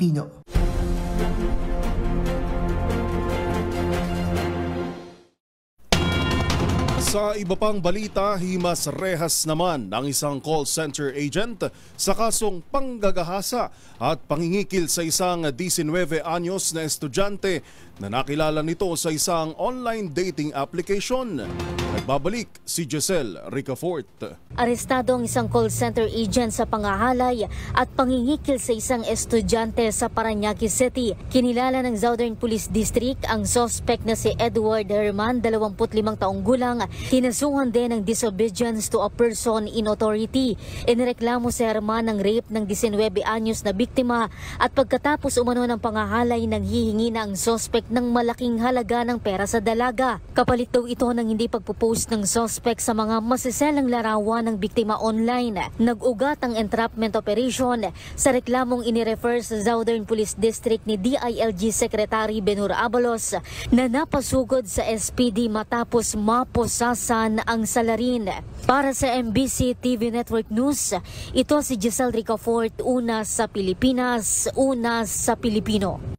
Pilipino. Sa iba pang balita, himas rehas naman ng isang call center agent sa kasong panggagahasa at pangingikil sa isang 19 anyos na estudyante na nakilala nito sa isang online dating application. Nagbabalik si Giselle Ricafort. Arestado ang isang call center agent sa pangahalay at pangingikil sa isang estudyante sa Parañaque City. Kinilala ng Southern Police District ang suspect na si Edward Herman, 25 taong gulang. Kinasuhan din ng disobedience to a person in authority. Inireklamo si Herman ng rape ng 19 anyos na biktima at pagkatapos umano ng pangahalay nang hihingi na ang suspect ng malaking halaga ng pera sa dalaga. Kapalit daw ito ng hindi pagpupost ng suspect sa mga masiselang larawan ng biktima online. Nag-ugat ang entrapment operation sa reklamong inirefer sa Southern Police District ni DILG Secretary Benhur Abalos na napasugod sa SPD matapos maposasan ang salarin. Para sa MBC TV Network News, ito si Giselle Ricafort, una sa Pilipinas, una sa Pilipino.